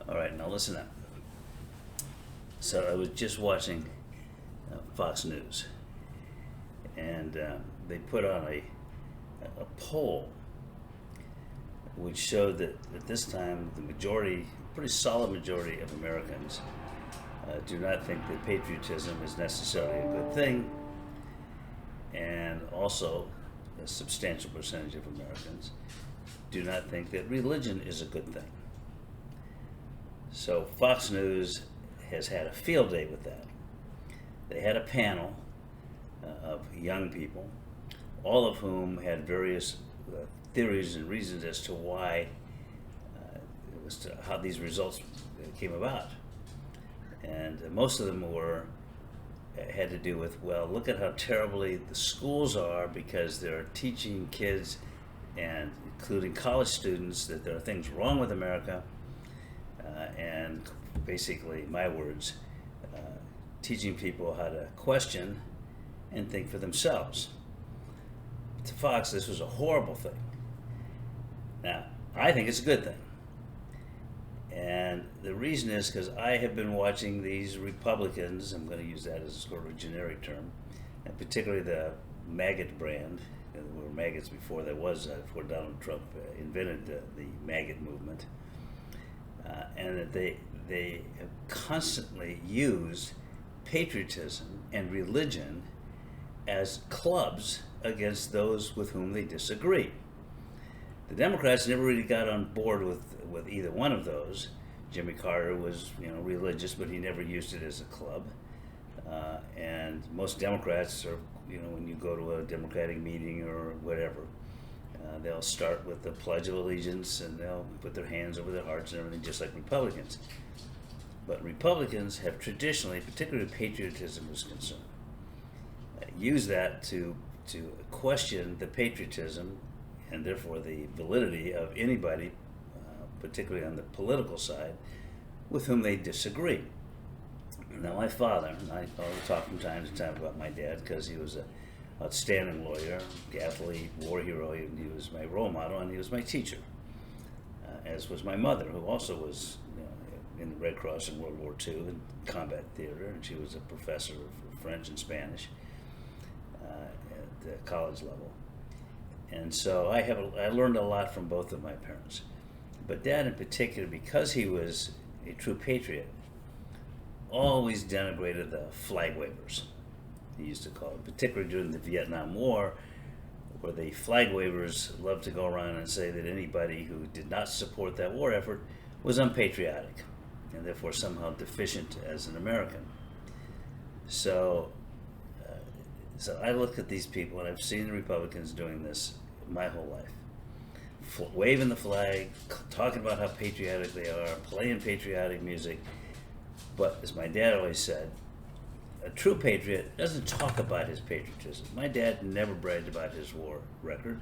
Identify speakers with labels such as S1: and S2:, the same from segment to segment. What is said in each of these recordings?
S1: All right, now listen up. So I was just watching Fox News, and they put on a poll which showed that at this time the majority, pretty solid majority of Americans do not think that patriotism is necessarily a good thing, and also a substantial percentage of Americans do not think that religion is a good thing. So Fox News has had a field day with that. They had a panel of young people, all of whom had various theories and reasons as to why how these results came about. And most of them had to do with, well, look at how terribly the schools are because they're teaching kids, and including college students, that there are things wrong with America, and basically, my words, teaching people how to question and think for themselves. To Fox, this was a horrible thing. Now, I think it's a good thing. And the reason is because I have been watching these Republicans, I'm going to use that as a sort of a generic term, and particularly the maggot brand. There were maggots before before Donald Trump invented the maggot movement. And that they have constantly used patriotism and religion as clubs against those with whom they disagree. The Democrats never really got on board with either one of those. Jimmy Carter was, religious, but he never used it as a club. And most Democrats are, when you go to a Democratic meeting or whatever, they'll start with the Pledge of Allegiance and they'll put their hands over their hearts and everything, just like Republicans. But Republicans have traditionally, particularly patriotism is concerned, used that to question the patriotism and therefore the validity of anybody, particularly on the political side, with whom they disagree. Now, my father, and I talk from time to time about my dad because he was an outstanding lawyer, athlete, war hero. He was my role model, and he was my teacher, as was my mother, who also was in the Red Cross in World War II in combat theater, and she was a professor of French and Spanish at the college level. And so I learned a lot from both of my parents. But Dad in particular, because he was a true patriot, always denigrated the flag wavers, he used to call it, particularly during the Vietnam War, where the flag wavers loved to go around and say that anybody who did not support that war effort was unpatriotic and therefore somehow deficient as an American. So I look at these people, and I've seen the Republicans doing this my whole life. Waving the flag, talking about how patriotic they are, playing patriotic music. But as my dad always said, a true patriot doesn't talk about his patriotism. My dad never bragged about his war record.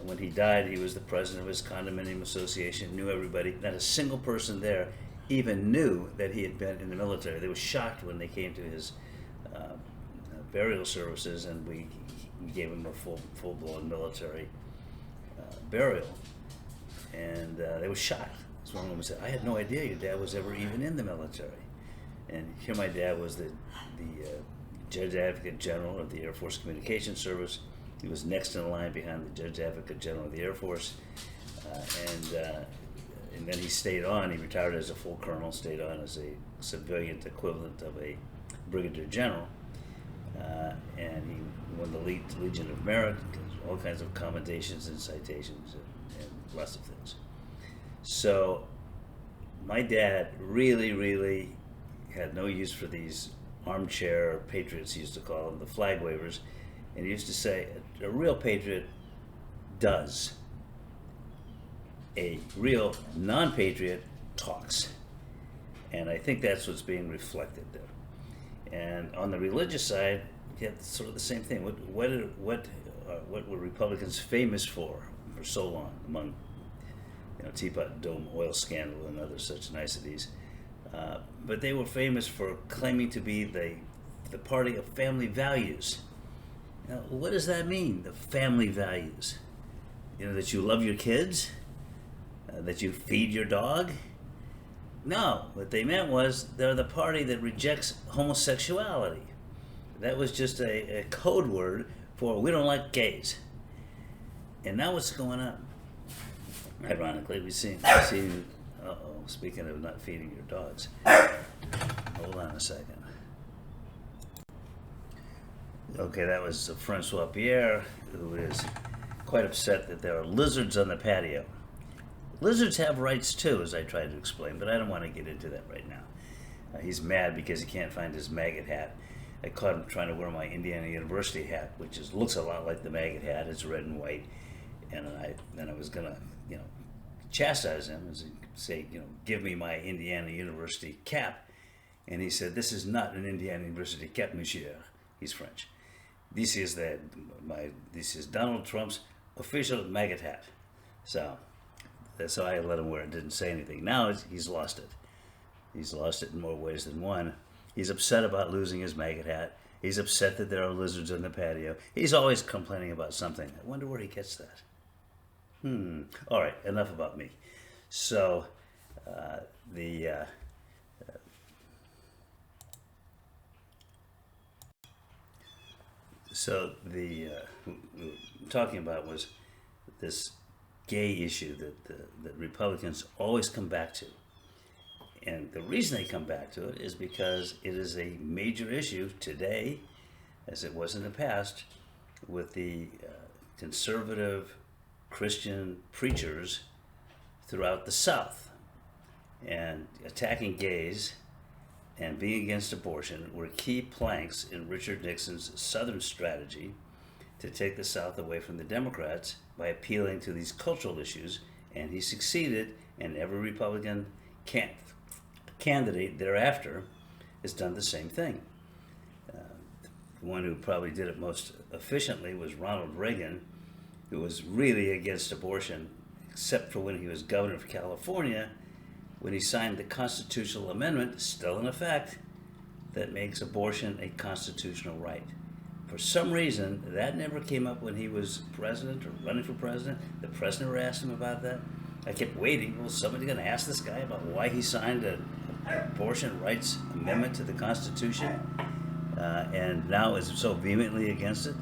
S1: When he died, he was the president of his condominium association, knew everybody. Not a single person there even knew that he had been in the military. They were shocked when they came to his burial services, and we gave him a full-blown military burial. And they were shocked. So one of them said, "I had no idea your dad was ever even in the military." And here my dad was the Judge Advocate General of the Air Force Communications Service. He was next in line behind the Judge Advocate General of the Air Force. And then he stayed on. He retired as a full colonel, stayed on as a civilian equivalent of a brigadier general. And he won the Legion of Merit, all kinds of commendations and citations and lots of things. So my dad really had no use for these armchair patriots, he used to call them, the flag wavers. And he used to say, a real patriot does. A real non-patriot talks. And I think that's what's being reflected there. And on the religious side, you have sort of the same thing. What were Republicans famous for so long, among Teapot Dome oil scandal and other such niceties? But they were famous for claiming to be the party of family values. Now, what does that mean, the family values? That you love your kids, that you feed your dog, No, what they meant was they're the party that rejects homosexuality. That was just a code word for we don't like gays. And now what's going on? Ironically, we've seen uh-oh, speaking of not feeding your dogs. Hold on a second. Okay, that was Francois Pierre, who is quite upset that there are lizards on the patio. Lizards have rights too, as I tried to explain, but I don't want to get into that right now. He's mad because he can't find his maggot hat. I caught him trying to wear my Indiana University hat, which looks a lot like the maggot hat. It's red and white, and I was gonna, chastise him and say, give me my Indiana University cap, and he said, "This is not an Indiana University cap, monsieur." He's French. This is Donald Trump's official maggot hat. So I let him wear it. Didn't say anything. Now he's lost it. He's lost it in more ways than one. He's upset about losing his maggot hat. He's upset that there are lizards on the patio. He's always complaining about something. I wonder where he gets that. All right, enough about me. So talking about was this gay issue that Republicans always come back to. And the reason they come back to it is because it is a major issue today, as it was in the past, with the conservative Christian preachers throughout the South. And attacking gays and being against abortion were key planks in Richard Nixon's Southern strategy to take the South away from the Democrats by appealing to these cultural issues, and he succeeded, and every Republican candidate thereafter has done the same thing. The one who probably did it most efficiently was Ronald Reagan, who was really against abortion, except for when he was governor of California, when he signed the constitutional amendment, still in effect, that makes abortion a constitutional right. For some reason, that never came up when he was president or running for president. The press never asked him about that. I kept waiting. Was somebody going to ask this guy about why he signed an abortion rights amendment to the Constitution and now is so vehemently against it?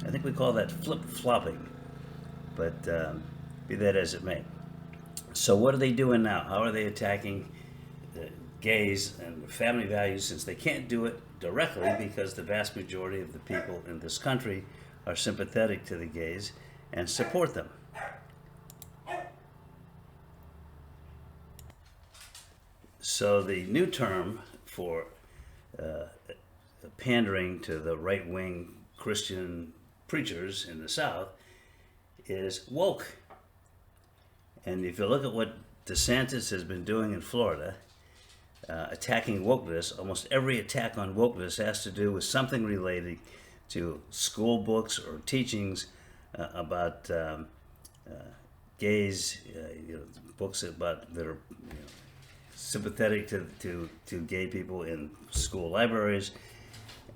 S1: I think we call that flip-flopping. But be that as it may. So what are they doing now? How are they attacking gays and family values, since they can't do it directly because the vast majority of the people in this country are sympathetic to the gays and support them? So the new term for pandering to the right-wing Christian preachers in the South is woke. And if you look at what DeSantis has been doing in Florida, attacking wokeness, almost every attack on wokeness has to do with something related to school books or teachings about gays, books about that are sympathetic to gay people in school libraries,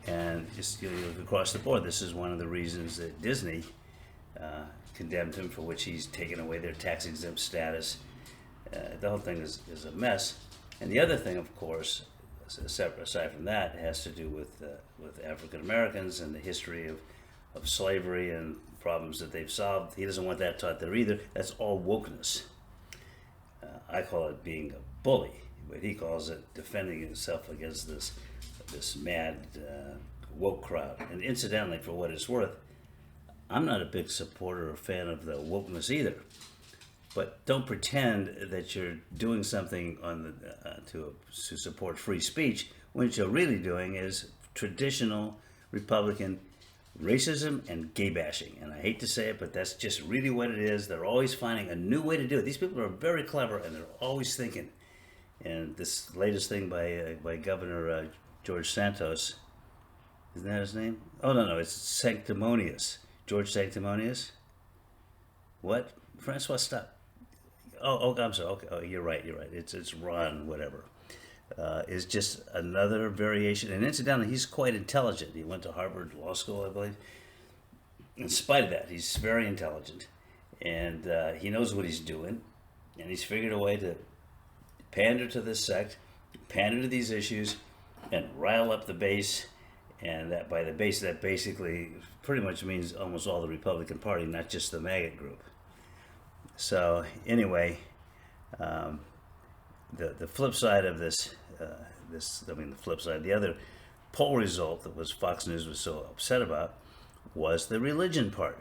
S1: and just across the board. This is one of the reasons that Disney condemned him, for which he's taken away their tax-exempt status. The whole thing is a mess. And the other thing, of course, aside from that, has to do with African Americans and the history of slavery and problems that they've solved. He doesn't want that taught there either. That's all wokeness. I call it being a bully, but he calls it defending himself against this mad woke crowd. And incidentally, for what it's worth, I'm not a big supporter or fan of the wokeness either. But don't pretend that you're doing something to support free speech when what you're really doing is traditional Republican racism and gay bashing. And I hate to say it, but that's just really what it is. They're always finding a new way to do it. These people are very clever, and they're always thinking. And this latest thing by Governor George Santos, isn't that his name? Oh, no, it's Sanctimonious. George Sanctimonious? What? Francois, stop. Oh, I'm sorry. Okay, oh, you're right. It's Ron, whatever. Is just another variation. And incidentally, he's quite intelligent. He went to Harvard Law School, I believe. In spite of that, he's very intelligent. And he knows what he's doing. And he's figured a way to pander to this sect, pander to these issues, and rile up the base. And that by the base, that basically pretty much means almost all the Republican Party, not just the MAGA group. So anyway, the flip side of this, the flip side, the other poll result that was Fox News was so upset about was the religion part.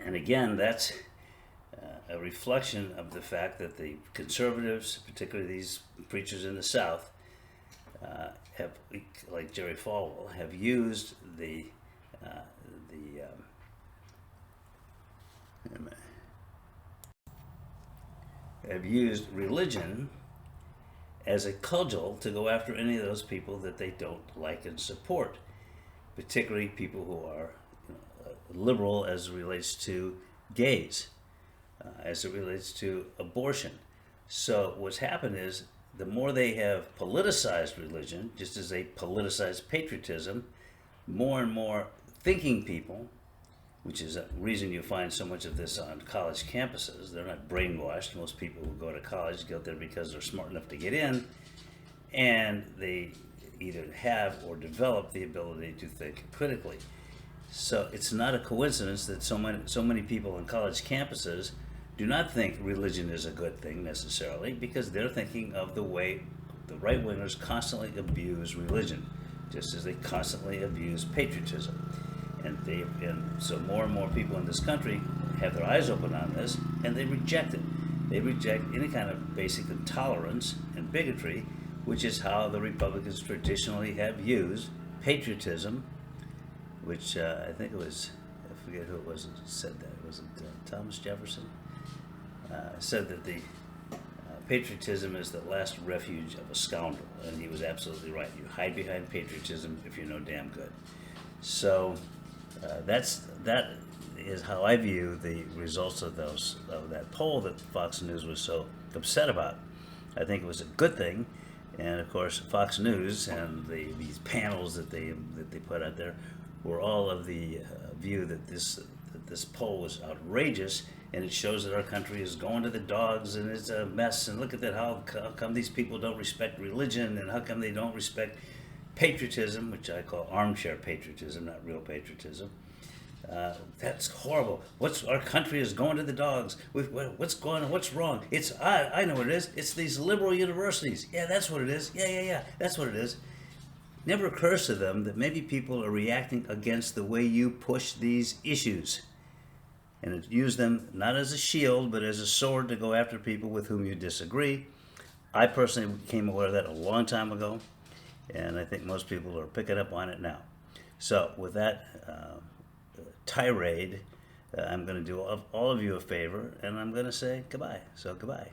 S1: And again, that's a reflection of the fact that the conservatives, particularly these preachers in the South, have, like Jerry Falwell, have used have used religion as a cudgel to go after any of those people that they don't like and support, particularly people who are liberal as it relates to gays, as it relates to abortion. So what's happened is the more they have politicized religion, just as they politicize patriotism, more and more thinking people, which is a reason you find so much of this on college campuses. They're not brainwashed. Most people who go to college go there because they're smart enough to get in, and they either have or develop the ability to think critically. So it's not a coincidence that so many people on college campuses do not think religion is a good thing necessarily, because they're thinking of the way the right-wingers constantly abuse religion, just as they constantly abuse patriotism. And so more and more people in this country have their eyes open on this, and they reject it. They reject any kind of basic intolerance and bigotry, which is how the Republicans traditionally have used patriotism, which I think it was, I forget who it was that said that. Was it Thomas Jefferson? Said that the patriotism is the last refuge of a scoundrel, and he was absolutely right. You hide behind patriotism if you're no damn good. So that is how I view the results of that poll that Fox News was so upset about. I think it was a good thing, and of course Fox News and these panels that they put out there were all of the view that this poll was outrageous, and it shows that our country is going to the dogs and it's a mess. And look at that! How come these people don't respect religion, and how come they don't respect patriotism, which I call armchair patriotism, not real patriotism. That's horrible. Our country is going to the dogs. What's going on? What's wrong? I know what it is. It's these liberal universities. Yeah, that's what it is. Yeah, that's what it is. Never occurs to them that maybe people are reacting against the way you push these issues. And it use them not as a shield, but as a sword to go after people with whom you disagree. I personally became aware of that a long time ago, and I think most people are picking up on it now. So with that tirade, I'm going to do all of you a favor, and I'm going to say goodbye. So goodbye.